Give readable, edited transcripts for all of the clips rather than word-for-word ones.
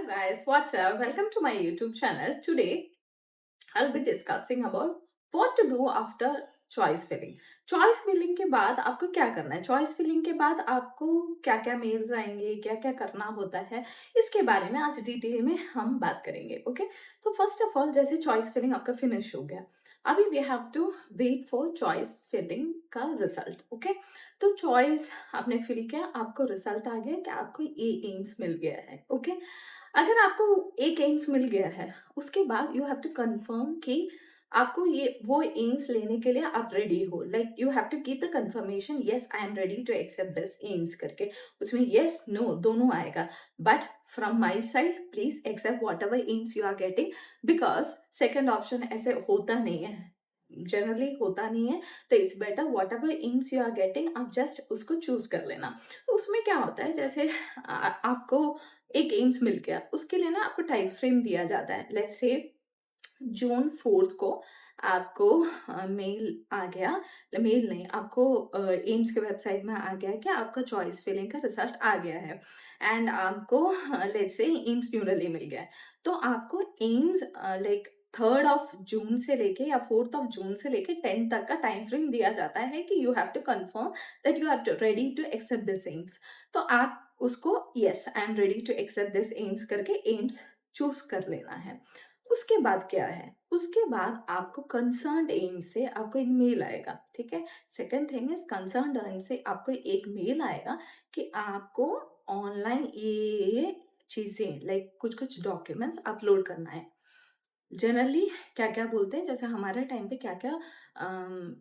guys, what's up? Welcome to my YouTube channel. Today I'll be discussing about what to do after choice filling. Choice filling के बाद आपको क्या करना है, choice filling के बाद आपको क्या क्या मेल्स आएंगे, क्या क्या करना होता है, इसके बारे में आज डिटेल में हम बात करेंगे। ओके, तो फर्स्ट ऑफ ऑल जैसे चॉइस फिलिंग आपका फिनिश हो गया, अभी we have to wait for choice filling का रिजल्ट। ओके, तो चॉइस आपने फिल किया, आपको रिजल्ट आ गया कि आपको ये एम्स मिल गया है। ओके, अगर आपको एक एम्स मिल गया है, उसके बाद यू हैव टू कंफर्म कि आपको ये वो एम्स लेने के लिए आप रेडी हो। Like you have to keep the confirmation, yes I am ready to accept this AIIMS करके। उसमें यस नो दोनों आएगा, but from my side please accept whatever AIIMS you are getting, because second option ऐसे होता नहीं है, generally होता नहीं है। तो it's better whatever AIIMS you are getting, आप जस्ट उसको चूज कर लेना। तो उसमें क्या होता है, जैसे आपको एक एम्स मिल गया, उसके लिए ना आपको टाइम फ्रेम दिया जाता है। लेट्स से जून 4 को आपको मेल आ गया, मेल नहीं, आपको एम्स के वेबसाइट में आ गया कि आपका चॉइस फिलिंग का रिजल्ट आ गया है एंड आपको लेट्स से एम्स न्यूरली मिल गया है। तो आपको एम्स लाइक 3 जून से लेके या 4 जून से लेके 10 तक का टाइम फ्रेम दिया जाता है कि you have to confirm that you are ready to accept this AIIMS. तो आप उसको yes I am ready to accept this AIIMS करके एम्स चूज कर लेना है। उसके बाद क्या है, उसके बाद आपको कंसर्न्ड एम से आपको एक मेल आएगा। ठीक है, सेकंड थिंग इज कंसर्न्ड एम से आपको एक मेल आएगा कि आपको ऑनलाइन ये चीजें लाइक कुछ कुछ डॉक्यूमेंट्स अपलोड करना है। जनरली क्या क्या बोलते हैं, जैसे हमारे टाइम पे क्या क्या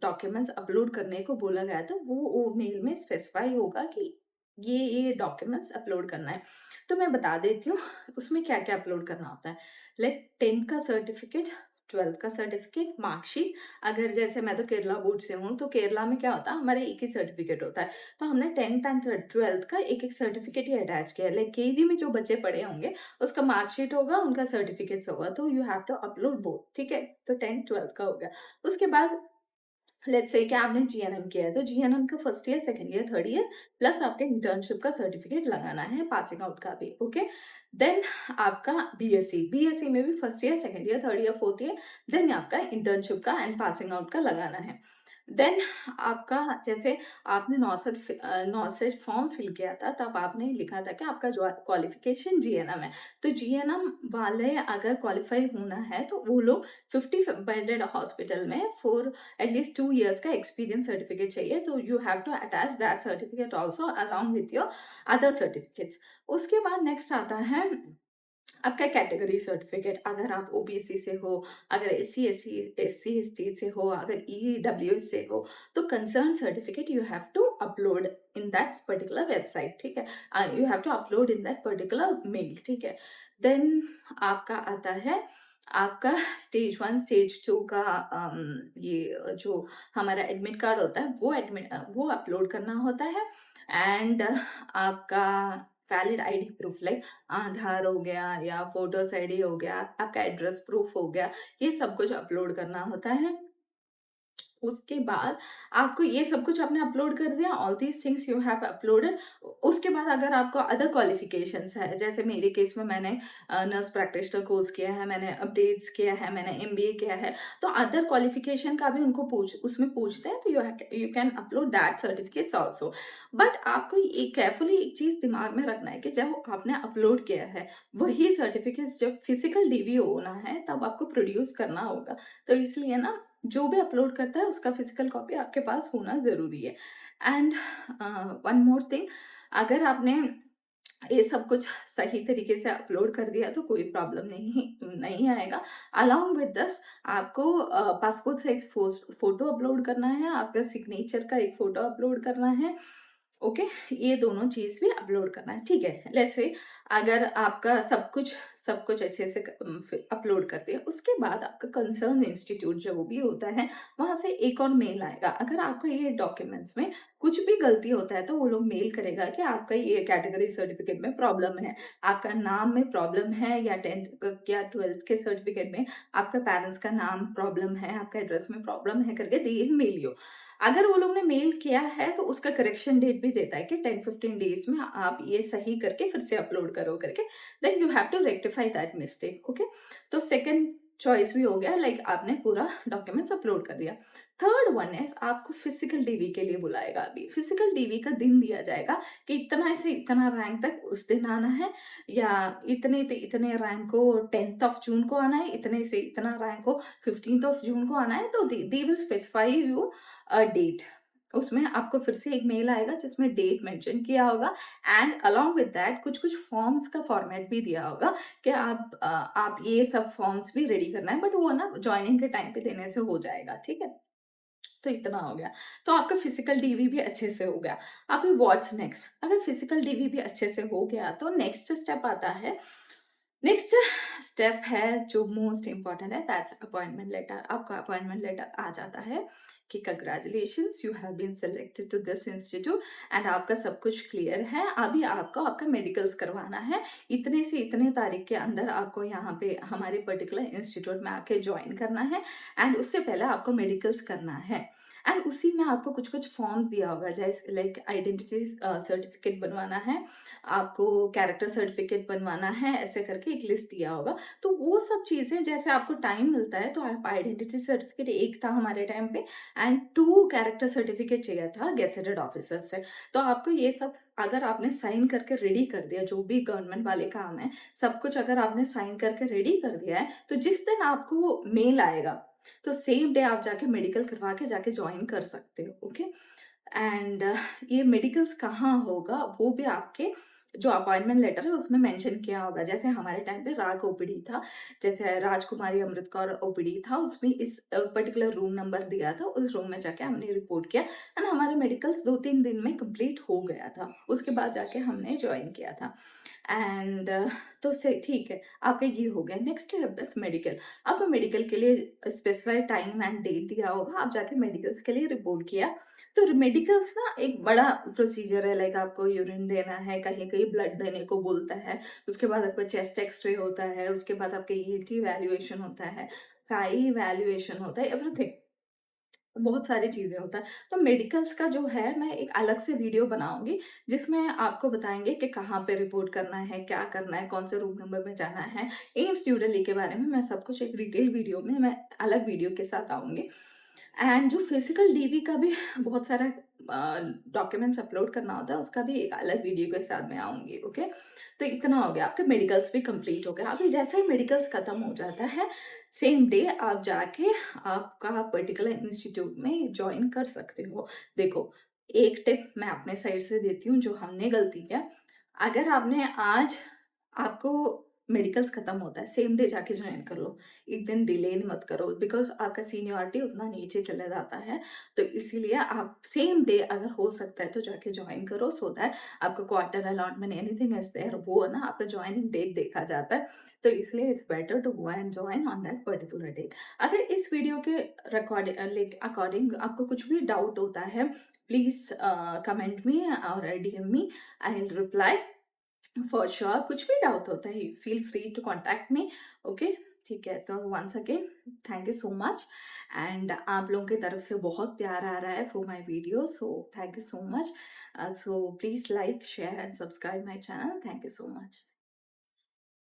डॉक्यूमेंट्स अपलोड करने को बोला गया था, वो मेल में स्पेसिफाई होगा कि ये डॉक्यूमेंट्स अपलोड करना है। तो मैं बता देती हूँ उसमें क्या क्या अपलोड करना होता है। लाइक 10th का सर्टिफिकेट, 12th का सर्टिफिकेट, मार्कशीट। अगर जैसे मैं तो केरला बोर्ड से हूँ, तो केरला में क्या होता है, हमारे एक ही सर्टिफिकेट होता है। तो हमने 10th एंड 12th का एक एक सर्टिफिकेट ही अटैच किया है। लाइक केवी में जो बच्चे पढ़े होंगे उसका मार्कशीट होगा, उनका सर्टिफिकेट्स होगा, तो you have to upload both. ठीक है, तो 10th 12th का हो गया। उसके बाद लेट्स से कि आपने जीएनएम किया है, तो जीएनएम का first year, second year, third year plus आपके इंटर्नशिप का सर्टिफिकेट लगाना है, पासिंग आउट का भी। ओके, देन आपका बीएससी, बीएससी में भी first year, second year, third year, fourth year, then आपका इंटर्नशिप का एंड पासिंग आउट का लगाना है। देन आपका जैसे आपने नॉसेट फॉर्म फिल किया था, तब आपने लिखा था कि आपका जो क्वालिफिकेशन जीएनएम है। तो जीएनएम वाले अगर क्वालिफाई होना है तो वो लोग 50 बेडेड हॉस्पिटल में फॉर एटलीस्ट 2 years का एक्सपीरियंस सर्टिफिकेट चाहिए। तो you have to attach that certificate also along with your other certificates. उसके बाद नेक्स्ट आता है आपका कैटेगरी सर्टिफिकेट। अगर आप ओबीसी से हो, अगर एससी एसटी से हो, अगर ईडब्ल्यूएस से हो, तो concern certificate you have to upload in that particular website. ठीक है, you have to upload in that particular mail. ठीक है, देन आपका आता है आपका स्टेज 1 स्टेज 2 का ये जो हमारा एडमिट कार्ड होता है, वो अपलोड करना होता है। एंड आपका वैलिड आईडी प्रूफ लाइक आधार हो गया या वोटर्स आईडी हो गया, आपका एड्रेस प्रूफ हो गया, ये सब कुछ अपलोड करना होता है। उसके बाद आपको ये सब कुछ आपने अपलोड कर दिया, all these things you have uploaded. उसके बाद अगर आपको अदर क्वालिफिकेशंस है, जैसे मेरे केस में मैंने नर्स प्रैक्टिशनर कोर्स किया है, मैंने अपडेट्स किया है, मैंने एमबीए किया है, तो अदर क्वालिफिकेशन का भी उनको उसमें पूछते हैं, तो you can upload that certificates also. But आपको एक केयरफुली एक चीज दिमाग में रखना है कि जब आपने अपलोड किया है, वही सर्टिफिकेट्स जब फिजिकल डीवी होना है तब आपको प्रोड्यूस करना होगा। तो इसलिए ना जो भी अपलोड करता है उसका फिजिकल कॉपी आपके पास होना ज़रूरी है। एंड वन मोर थिंग, अगर आपने ये सब कुछ सही तरीके से अपलोड कर दिया तो कोई प्रॉब्लम नहीं नहीं आएगा। अलोंग विद दिस आपको पासपोर्ट साइज फोटो अपलोड करना है, आपका सिग्नेचर का एक फोटो अपलोड करना है। ओके, ये दोनों चीज भी अपलोड करना है। ठीक है, लेट्स से अगर आपका सब कुछ अच्छे से अपलोड कर दिया, उसके बाद आपका कंसर्न इंस्टीट्यूट जो भी होता है, वहां से एक और मेल आएगा। अगर आपको ये डॉक्यूमेंट्स में कुछ भी गलती होता है तो वो लोग मेल करेगा कि आपका ये कैटेगरी सर्टिफिकेट में प्रॉब्लम है, आपका नाम में प्रॉब्लम है, या 10th या 12th के सर्टिफिकेट में आपका पेरेंट्स का नाम प्रॉब्लम है, आपका एड्रेस में प्रॉब्लम है करके दे मेल यू। अगर वो लोग ने मेल किया है तो उसका करेक्शन डेट भी देता है कि 10-15 डेज़ में आप ये सही करके फिर से अपलोड करो करके, then you have to rectify that mistake, okay. तो सेकंड चॉइस भी हो गया, लाइक आपने पूरा डॉक्यूमेंट्स अपलोड कर दिया। थर्ड वन इज़ आपको फिजिकल डीवी के लिए बुलाएगा अभी। फिजिकल डीवी का दिन दिया जाएगा कि इतना से इतना रैंक तक उस दिन आना है, या इतने से इतने रैंक को 10th ऑफ जून को आना है, इतने से इतना रैंक को 15th ऑफ जून को आना है, तो they will specify you date. उसमें आपको फिर से एक मेल आएगा जिसमें डेट मेंशन किया होगा, एंड अलोंग विद दैट कुछ-कुछ फॉर्म्स का फॉर्मेट भी दिया होगा कि आप ये सब फॉर्म्स भी रेडी करना है, बट वो ना जॉइनिंग के टाइम पे देने से हो जाएगा, ठीक है? तो इतना हो गया। तो आपका फिजिकल डीवी भी अच्छे से हो गया। अभी व्हाट्स नेक्स्ट? अगर फिजिकल डीवी भी अच्छे से हो गया तो नेक्स्ट स्टेप आता है, नेक्स्ट स्टेप है जो मोस्ट इम्पोर्टेंट है, दैट्स अपॉइंटमेंट लेटर। आपका अपॉइंटमेंट लेटर आ जाता है कि congratulations you have been selected to this institute, and आपका सब कुछ क्लियर है। अभी आपको आपका मेडिकल्स करवाना है, इतने से इतने तारीख के अंदर आपको यहाँ पे हमारे पर्टिकुलर इंस्टीट्यूट में आके ज्वाइन करना है, एंड उससे पहले आपको मेडिकल्स करना है। एंड उसी में आपको कुछ कुछ फॉर्म्स दिया होगा, जैसे लाइक आइडेंटिटी सर्टिफिकेट बनवाना है, आपको कैरेक्टर सर्टिफिकेट बनवाना है, ऐसे करके एक लिस्ट दिया होगा। तो वो सब चीज़ें जैसे आपको टाइम मिलता है तो आप आइडेंटिटी सर्टिफिकेट एक था हमारे टाइम पे, एंड 2 कैरेक्टर सर्टिफिकेट चाहिए था गेज़ेटेड ऑफिसर से। तो आपको ये सब अगर आपने साइन करके रेडी कर दिया, जो भी गवर्नमेंट वाले काम है, सब कुछ अगर आपने साइन करके रेडी कर दिया है, तो जिस दिन आपको मेल आएगा, तो सेम डे आप जाके मेडिकल करवा के जाके जॉइन कर सकते हो, ओके। एंड ये मेडिकल्स कहाँ होगा वो भी आपके जो अपॉइंटमेंट लेटर है उसमें मेंशन किया होगा। जैसे हमारे टाइम पे राग ओपीडी था, जैसे राजकुमारी अमृत कौर ओपीडी था, उसमें इस पर्टिकुलर रूम नंबर दिया था, उस रूम में जाके हमने रिपोर्ट किया, एंड हमारे मेडिकल्स 2-3 दिन में कंप्लीट हो गया था। उसके बाद जाके हमने जॉइन किया था। एंड तो से ठीक है, आपका ये हो गया। नेक्स्ट है बस मेडिकल। आपको मेडिकल के लिए स्पेसिफाइड टाइम एंड डेट दिया होगा, आप जाके मेडिकल्स के लिए रिपोर्ट किया। तो मेडिकल्स ना एक बड़ा प्रोसीजर है, लाइक आपको यूरिन देना है, कहीं-कहीं ब्लड देने को बोलता है, उसके बाद आपका चेस्ट एक्स-रे होता है, उसके बाद आपका ईएनटी इवैल्यूएशन होता है, काई इवैल्यूएशन होता है, एवरीथिंग। बहुत सारी चीज़ें होता है। तो मेडिकल्स का जो है मैं एक अलग से वीडियो बनाऊँगी, जिसमें आपको बताएँगे कि कहाँ पे रिपोर्ट करना है, क्या करना है, कौन से रूम नंबर में जाना है। एम्स न्यू दिल्ली के बारे में मैं सब कुछ एक डिटेल वीडियो में मैं अलग वीडियो के साथ आऊँगी। एंड जो फिजिकल डीवी का भी बहुत सारा डॉक्यूमेंट्स अपलोड करना होता है, उसका भी एक अलग वीडियो के साथ मैं आऊँगी, ओके? तो इतना हो गया, आपके मेडिकल्स भी कंप्लीट हो गया। अभी जैसे ही मेडिकल्स खत्म हो जाता है, सेम डे आप जाके आपका पर्टिकुलर इंस्टीट्यूट में जॉइन कर सकते हो। देखो, एक टिप मैं अपने साइड से देती हूँ जो हमने गलती किया, अगर आपने आज आपको मेडिकल्स खत्म होता है, सेम डे जाके जॉइन कर लो। एक दिन डिले मत करो, बिकॉज़ आपका सीनियॉरिटी उतना नीचे चला जाता है। तो इसीलिए आप सेम डे अगर हो सकता है तो जाके जॉइन करो, सो दैट आपका quarter allotment anything is there, वो है ना आपका जॉइनिंग डेट देखा जाता है। तो इसलिए it's better to go and join on that particular date. अगर इस वीडियो के लाइक अकॉर्डिंग आपको कुछ भी डाउट होता है, प्लीज़ कमेंट मी और DM me, I will reply for sure. कुछ भी डाउट होता है, feel free to contact me, okay. ठीक है, तो once again thank you so much, and आप लोगों की तरफ से बहुत प्यार आ रहा है for my video, so thank you so much. So please like share and subscribe my channel, thank you so much.